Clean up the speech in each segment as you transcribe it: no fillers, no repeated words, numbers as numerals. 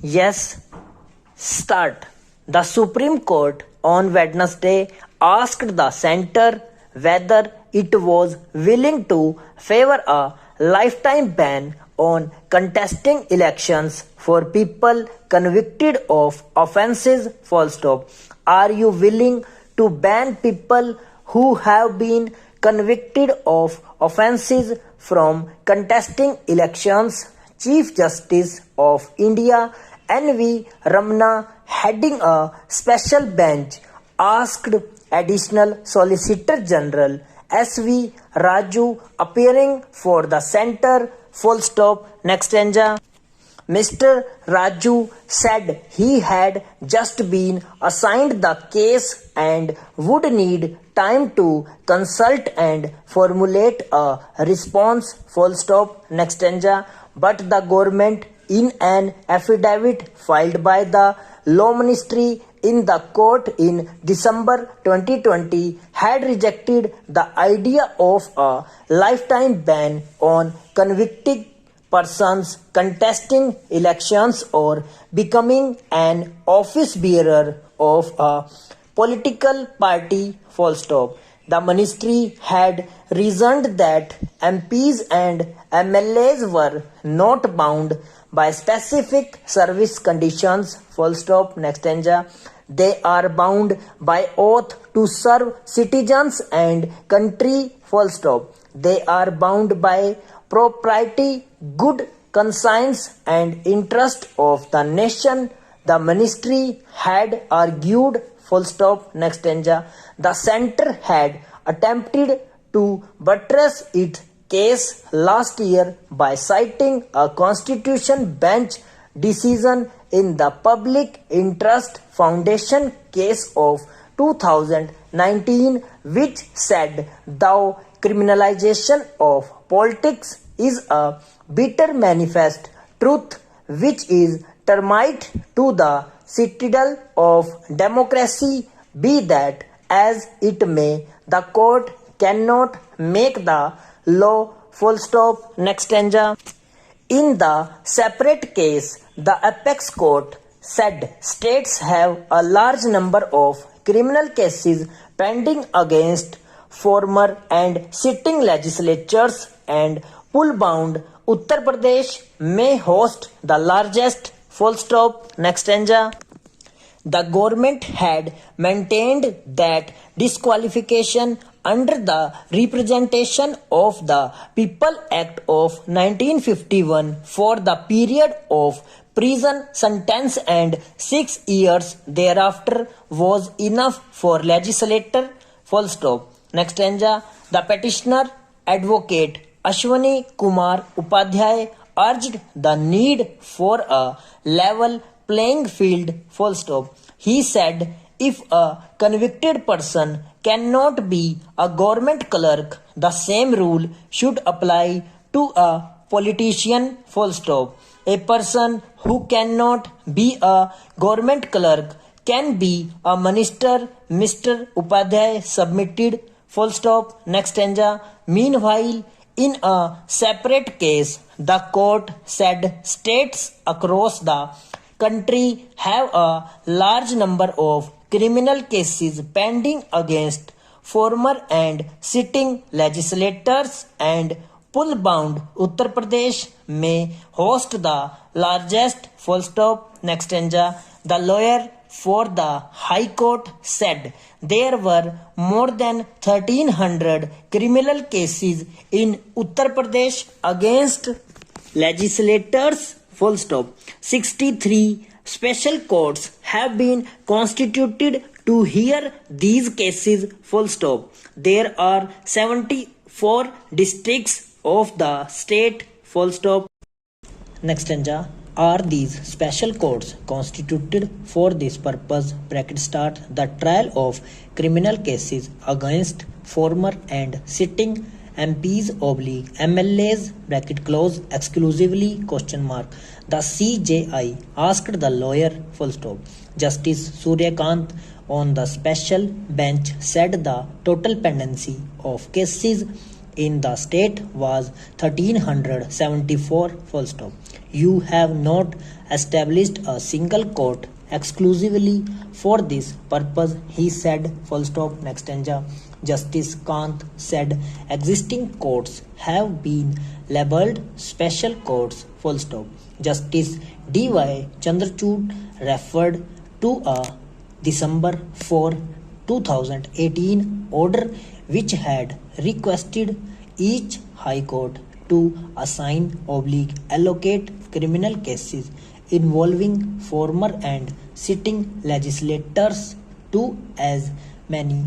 Yes, start. The Supreme Court on Wednesday asked the center whether it was willing to favor a lifetime ban on contesting elections for people convicted of offenses. Full stop. Are you willing to ban people who have been convicted of offenses from contesting elections? Chief Justice of India N.V. Ramana, heading a special bench, asked Additional Solicitor General S.V. Raju, appearing for the center. Full stop. Next stanza. Mr. Raju said he had just been assigned the case and would need time to consult and formulate a response. Full stop. Next stanza. But the government, in an affidavit filed by the Law Ministry in the court in December 2020, had rejected the idea of a lifetime ban on convicted persons contesting elections or becoming an office bearer of a political party. Full stop. The ministry had reasoned that MPs and MLAs were not bound by specific service conditions. Full stop. Next stanza. They are bound by oath to serve citizens and country. Full stop. They are bound by propriety, good conscience and interest of the nation. The ministry had argued. Full stop. Next stanza. The center had attempted to buttress its case last year by citing a constitution bench decision in the Public Interest Foundation case of 2019, which said the criminalization of politics is a bitter manifest truth which is termite to the citadel of democracy. Be that as it may, the court cannot make the law. Full stop. Next stanza. In the separate case, the apex court said states have a large number of criminal cases pending against former and sitting legislatures, and pool-bound Uttar Pradesh may host the largest. Full stop. Next stanza. The government had maintained that disqualification under the Representation of the People Act of 1951 for the period of prison sentence and 6 years thereafter was enough for legislator. Full stop. Next stanza. The petitioner, Advocate Ashwani Kumar Upadhyay, urged the need for a level playing field. Full stop. He said if a convicted person cannot be a government clerk, the same rule should apply to a politician. Full stop. A person who cannot be a government clerk can be a minister. Mr. Upadhyay submitted. Full stop. Next stanza. Meanwhile, in a separate case, the court said states across the country have a large number of criminal cases pending against former and sitting legislators, and pool-bound Uttar Pradesh may host the largest. Full stop. Next stanza. The lawyer for the High Court said there were more than 1300 criminal cases in Uttar Pradesh against legislators. Full stop. 63 special courts have been constituted to hear these cases. Full stop. There are 74 districts of the state. Full stop. Next stanza. Are these special courts constituted for this purpose? Bracket start. The trial of criminal cases against former and sitting MPs oblique MLAs bracket close exclusively question mark. The CJI asked the lawyer. Full stop. Justice Suryakant on the special bench said the total pendency of cases in the state was 1374. Full stop. You have not established a single court exclusively for this purpose, he said. Full stop. Next stanza. Justice Kant said existing courts have been labeled special courts. Full stop. Justice D.Y. Chandrachud referred to a December 4, 2018 order which had requested each High Court to assign allocate criminal cases involving former and sitting legislators to as many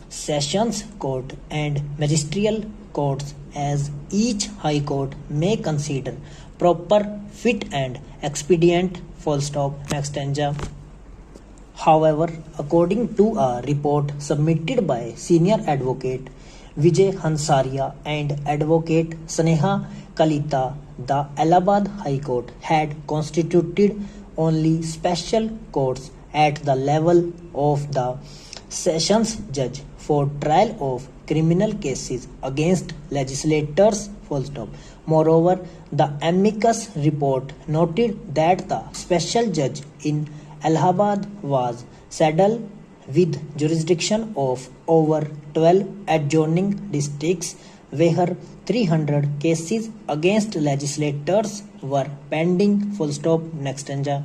sessions court and magisterial courts as each High Court may consider proper, fit and expedient. Full stop. Next stanza. However, according to a report submitted by senior advocate Vijay Hansaria and advocate Sneha Kalita, the Allahabad High Court had constituted only special courts at the level of the sessions judge for trial of criminal cases against legislators. Full stop. Moreover, the amicus report noted that the special judge in Allahabad was saddled with jurisdiction of over 12 adjoining districts where 300 cases against legislators were pending. Full stop. Next stanza.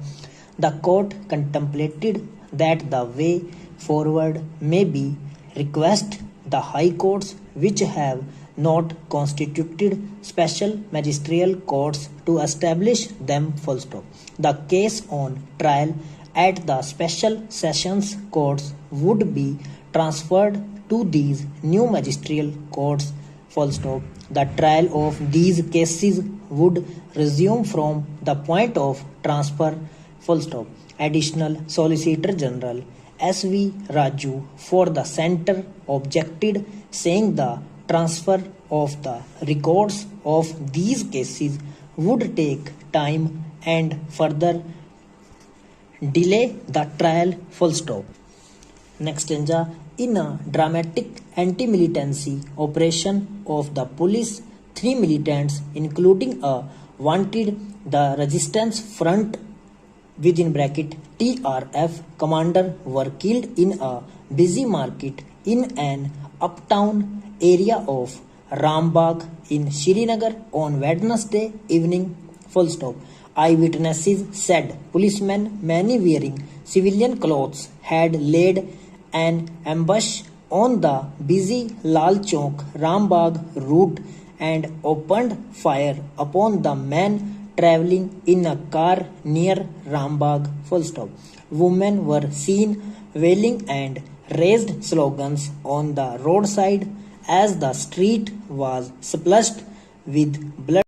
The court contemplated that the way forward may be request the high courts which have not constituted special magisterial courts to establish them. Full stop. The case on trial at the special sessions courts would be transferred to these new magisterial courts. Full stop. The trial of these cases would resume from the point of transfer. Full stop. Additional Solicitor General S.V. Raju for the centre objected, saying the transfer of the records of these cases would take time and further delay the trial. Full stop. Next stanza. In a dramatic anti-militancy operation of the police, 3 militants, including a wanted the Resistance Front within bracket TRF commander, were killed in a busy market in an uptown area of Rambagh in Srinagar on Wednesday evening. Full stop. Eyewitnesses said policemen, many wearing civilian clothes, had laid an ambush on the busy Lal Chowk Rambagh route and opened fire upon the men traveling in a car near Rambagh. Full stop. Women were seen wailing and raised slogans on the roadside as the street was splashed with blood.